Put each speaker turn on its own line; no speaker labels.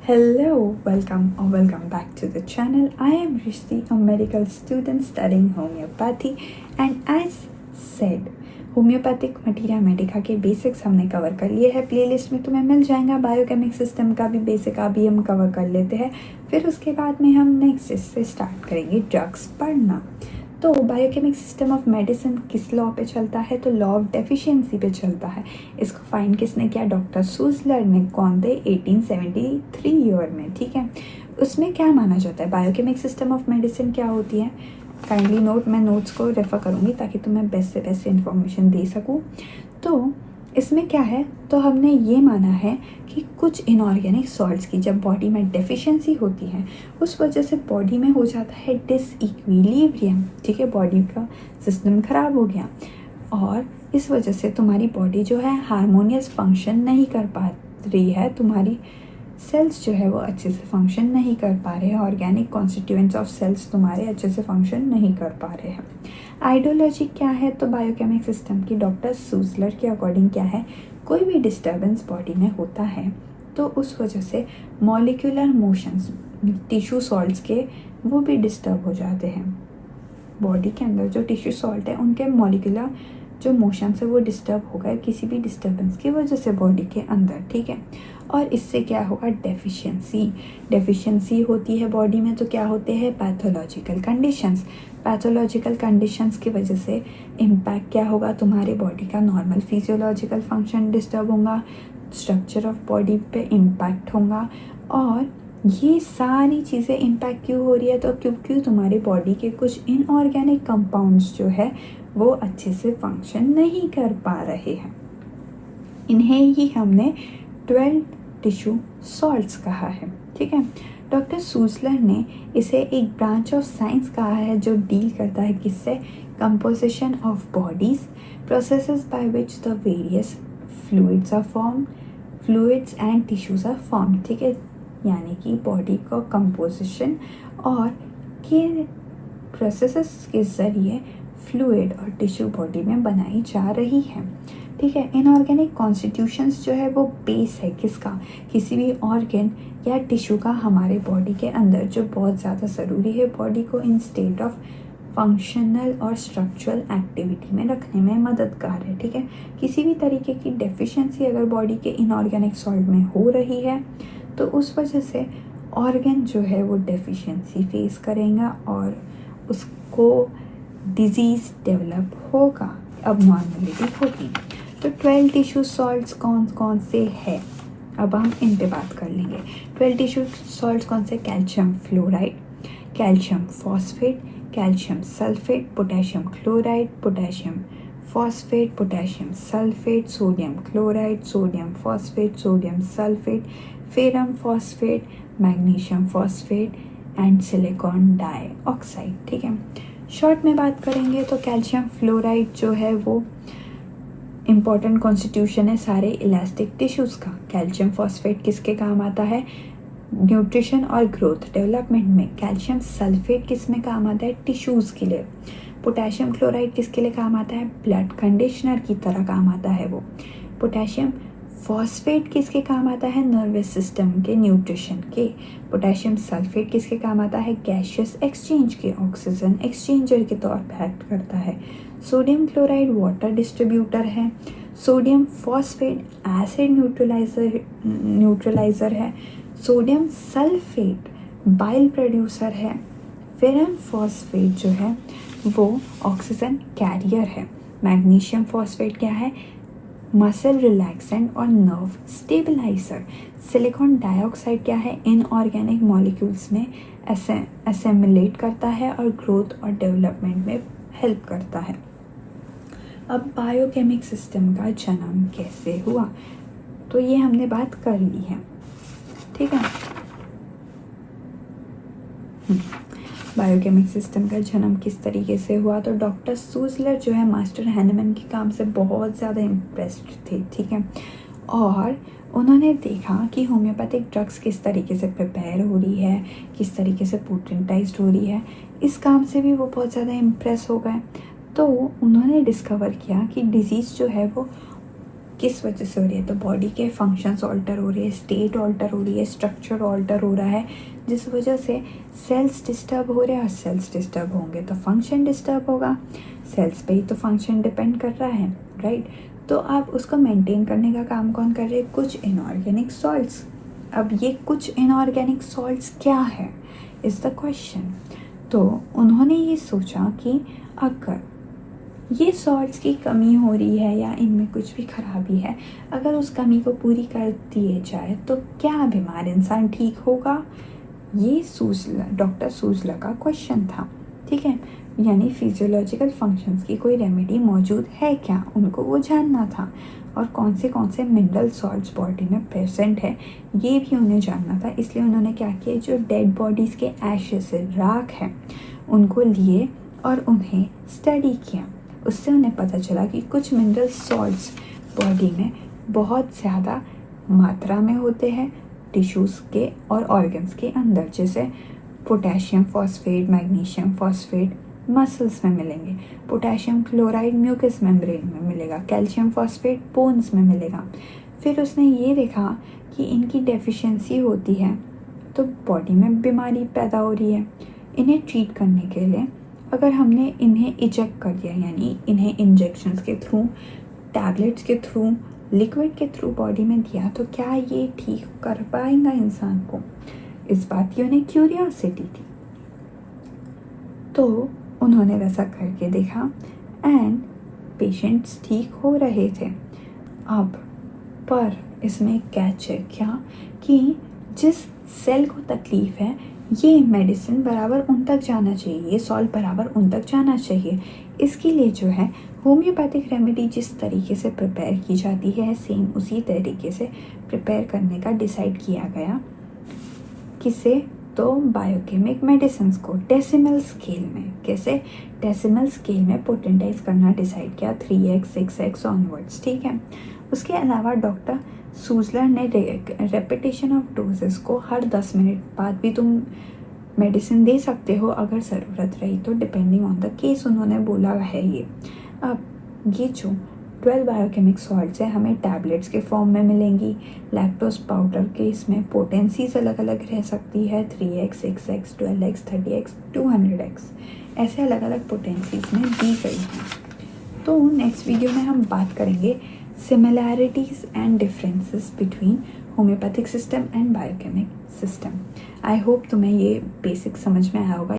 Hello, welcome back to the channel. I am Rishti, a medical student studying homeopathy, and as said, homeopathic materia Medica के basics हमने cover कर लिए हैं। Playlist में तुम्हें मिल जाएगा। बायोकेमिक सिस्टम का भी बेसिक अभी हम कवर कर लेते हैं, फिर उसके बाद में हम नेक्स्ट इससे स्टार्ट करेंगे ड्रग्स पढ़ना। तो बायोकेमिक सिस्टम ऑफ मेडिसिन किस लॉ पे चलता है? तो लॉ ऑफ डेफिशिएंसी पे चलता है। इसको फाइंड किसने किया? डॉक्टर सूजलर ने। कौन थे? 1873 ईयर में। ठीक है, उसमें क्या माना जाता है? बायोकेमिक सिस्टम ऑफ मेडिसिन क्या होती है? काइंडली नोट, मैं नोट्स को रेफर करूँगी ताकि तुम्हें बेस्ट से बेस्ट इन्फॉर्मेशन दे सकूँ। तो इसमें क्या है? तो हमने ये माना है कि कुछ इनऑर्गेनिक सॉल्ट्स की जब बॉडी में डेफिशिएंसी होती है, उस वजह से बॉडी में हो जाता है डिसइक्विलिब्रियम। ठीक है, बॉडी का सिस्टम खराब हो गया और इस वजह से तुम्हारी बॉडी जो है हारमोनियस फंक्शन नहीं कर पा रही है। तुम्हारी सेल्स जो है वो अच्छे से फंक्शन नहीं कर पा रहे हैं। ऑर्गेनिक कॉन्स्टिट्यूएंट्स ऑफ सेल्स तुम्हारे अच्छे से फंक्शन नहीं कर पा रहे हैं। आइडियोलॉजी क्या है? तो बायोकेमिक सिस्टम की डॉक्टर सूजलर के अकॉर्डिंग क्या है? कोई भी डिस्टर्बेंस बॉडी में होता है तो उस वजह से मॉलिक्यूलर मोशंस, टिश्यू सॉल्ट्स के, वो भी डिस्टर्ब हो जाते हैं। बॉडी के अंदर जो टिश्यू सॉल्ट है उनके मॉलिक्यूलर जो मोशंस है वो डिस्टर्ब हो गए किसी भी डिस्टर्बेंस की वजह से बॉडी के अंदर। ठीक है, और इससे क्या होगा? डेफिशिएंसी होती है बॉडी में, तो क्या होते हैं? Pathological conditions. पैथोलॉजिकल कंडीशंस की वजह से इम्पैक्ट क्या होगा? तुम्हारे बॉडी का नॉर्मल फिजियोलॉजिकल फंक्शन डिस्टर्ब होगा, स्ट्रक्चर ऑफ बॉडी पे इम्पैक्ट होगा। और ये सारी चीज़ें इम्पैक्ट क्यों हो रही है? तो क्योंकि तुम्हारी बॉडी के कुछ इनऑर्गेनिक कंपाउंड्स जो है वो अच्छे से फंक्शन नहीं कर पा रहे हैं। इन्हें ही हमने 12 टिश्यू सॉल्ट्स कहा है। ठीक है, डॉक्टर सूजलर ने इसे एक ब्रांच ऑफ साइंस कहा है जो डील करता है किससे? Composition of bodies, processes by which the various fluids and tissues are form. ठीक है, यानी कि बॉडी का कंपोजिशन और के प्रोसेसेस के ज़रिए फ्लूइड और टिश्यू बॉडी में बनाई जा रही है। ठीक है, इनऑर्गेनिक कॉन्स्टिट्यूशंस जो है वो बेस है किसका? किसी भी ऑर्गन या टिश्यू का हमारे बॉडी के अंदर, जो बहुत ज़्यादा ज़रूरी है बॉडी को इन स्टेट ऑफ फंक्शनल और स्ट्रक्चरल एक्टिविटी में रखने में मददगार है। ठीक है, किसी भी तरीके की डेफिशिएंसी अगर बॉडी के इनऑर्गेनिक सॉल्ट में हो रही है तो उस वजह से ऑर्गन जो है वो डेफिशिएंसी फेस करेगा और उसको डिजीज़ डेवलप होगा, अबनॉर्मलिटी होगी। तो 12 टिश्यू सॉल्ट्स कौन कौन से हैं? अब हम इन पे बात कर लेंगे। 12 टिश्यू सॉल्ट्स कौन से? Calcium fluoride, calcium phosphate, calcium sulphate, potassium chloride, potassium phosphate, potassium sulphate, sodium chloride, sodium phosphate, sodium sulphate, ferrum phosphate, magnesium phosphate and silicon dioxide. ठीक है, शॉर्ट में बात करेंगे तो कैल्शियम फ्लोराइड जो है वो इम्पॉर्टेंट कॉन्स्टिट्यूशन है सारे इलास्टिक टिश्यूज़ का। कैल्शियम फॉस्फेट किसके काम आता है? न्यूट्रिशन और ग्रोथ डेवलपमेंट में। कैल्शियम सल्फेट किस में काम आता है? टिश्यूज़ के लिए। पोटेशियम क्लोराइड किसके लिए काम आता है? ब्लड कंडीशनर की तरह काम आता है वो। पोटेशियम फॉस्फेट किसके काम आता है? नर्वस सिस्टम के न्यूट्रिशन के। पोटेशियम सल्फेट किसके काम आता है? गैशियस एक्सचेंज के, ऑक्सीजन एक्सचेंजर के तौर पर एक्ट करता है। सोडियम क्लोराइड वाटर डिस्ट्रीब्यूटर है। सोडियम फॉस्फेट एसिड न्यूट्रलाइजर है। सोडियम सल्फेट बाइल प्रोड्यूसर है। फेरम फॉस्फेट जो है वो ऑक्सीजन कैरियर है। मैग्नीशियम फॉस्फेट क्या है? मसल रिलैक्सेंट और नर्व स्टेबलाइजर। सिलिकॉन डाइऑक्साइड क्या है? इनऑर्गेनिक मॉलिक्यूल्स में असेमिलेट करता है और ग्रोथ और डेवलपमेंट में हेल्प करता है। अब बायोकेमिक सिस्टम का जन्म कैसे हुआ? तो ये हमने बात कर ली है। ठीक है, बायोकेमिक सिस्टम का जन्म किस तरीके से हुआ? तो डॉक्टर सूजलर जो है मास्टर हैनेमन के काम से बहुत ज़्यादा इम्प्रेस्ड थे। ठीक है, और उन्होंने देखा कि होम्योपैथिक ड्रग्स किस तरीके से प्रिपेयर हो रही है, किस तरीके से पोटेंटाइज्ड हो रही है। इस काम से भी वो बहुत ज़्यादा इम्प्रेस हो गए। तो उन्होंने डिस्कवर किया कि डिज़ीज़ जो है वो किस वजह से हो रही है, तो बॉडी के फंक्शंस ऑल्टर हो रहे हैं, स्टेट ऑल्टर हो रही है, स्ट्रक्चर ऑल्टर हो रहा है, जिस वजह से सेल्स डिस्टर्ब हो रहे हैं, और सेल्स डिस्टर्ब होंगे तो फंक्शन डिस्टर्ब होगा, सेल्स पे ही तो फंक्शन डिपेंड कर रहा है, राइट। तो आप उसको मेंटेन करने का काम कौन कर रहे हैं, कुछ इनऑर्गेनिक सॉल्ट्स। अब ये कुछ इनऑर्गेनिक सॉल्ट्स क्या है इज़ द क्वेश्चन। तो उन्होंने ये सोचा कि अगर ये सॉल्ट्स की कमी हो रही है या इनमें कुछ भी खराबी है, अगर उस कमी को पूरी कर दिए जाए तो क्या बीमार इंसान ठीक होगा, ये डॉक्टर सूजला का क्वेश्चन था, ठीक है। यानी फिजियोलॉजिकल फंक्शंस की कोई रेमेडी मौजूद है क्या, उनको वो जानना था, और कौन से मिनरल सॉल्ट्स बॉडी में प्रेजेंट है ये भी उन्हें जानना था। इसलिए उन्होंने क्या किया, जो डेड बॉडीज़ के एशेस से राख है उनको लिए और उन्हें स्टडी किया। उससे उन्हें पता चला कि कुछ मिनरल सॉल्ट्स बॉडी में बहुत ज़्यादा मात्रा में होते हैं टिश्यूज़ के और ऑर्गन्स के अंदर, जैसे potassium phosphate, magnesium phosphate muscles में मिलेंगे, पोटेशियम क्लोराइड म्यूकस मेम्ब्रेन में मिलेगा, कैल्शियम फॉस्फेट बोन्स में मिलेगा। फिर उसने ये देखा कि इनकी डेफिशिएंसी होती है तो बॉडी में बीमारी पैदा हो रही है। इन्हें ट्रीट करने के लिए अगर हमने इन्हें इजेक्ट कर दिया, यानी इन्हें इंजेक्शंस के थ्रू, टैबलेट्स के थ्रू, लिक्विड के थ्रू बॉडी में दिया, तो क्या ये ठीक कर पाएगा इंसान को, इस बात की उन्हें क्यूरियोसिटी थी। तो उन्होंने वैसा करके देखा एंड पेशेंट्स ठीक हो रहे थे। अब पर इसमें कैच है क्या कि जिस सेल को तकलीफ़ है ये मेडिसिन बराबर उन तक जाना चाहिए, ये सॉल्व बराबर उन तक जाना चाहिए। इसके लिए जो है होम्योपैथिक रेमेडी जिस तरीके से प्रिपेयर की जाती है सेम उसी तरीके से प्रिपेयर करने का डिसाइड किया गया। किसे, तो बायोकेमिक मेडिसिन को डेसिमल स्केल में, कैसे डेसिमल स्केल में पोटेंटाइज करना डिसाइड किया, 3x 6x ऑनवर्ड्स, ठीक है। उसके अलावा डॉक्टर सूजलर ने रेपिटेशन ऑफ डोजेस को हर 10 मिनट बाद भी तुम मेडिसिन दे सकते हो अगर ज़रूरत रही तो, डिपेंडिंग ऑन द केस उन्होंने बोला है ये। अब ये जो 12 बायोकेमिक सॉल्ट्स है हमें टैबलेट्स के फॉर्म में मिलेंगी, लैक्टोज पाउडर के इसमें पोटेंसीज अलग अलग रह सकती है, 3x 6x 12x 30x 200x, ऐसे अलग अलग पोटेंसीज में दी गई हैं। तो नेक्स्ट वीडियो में हम बात करेंगे similarities and differences between homeopathic system and biochemic system. I hope तुम्हें ये बेसिक समझ में आया होगा।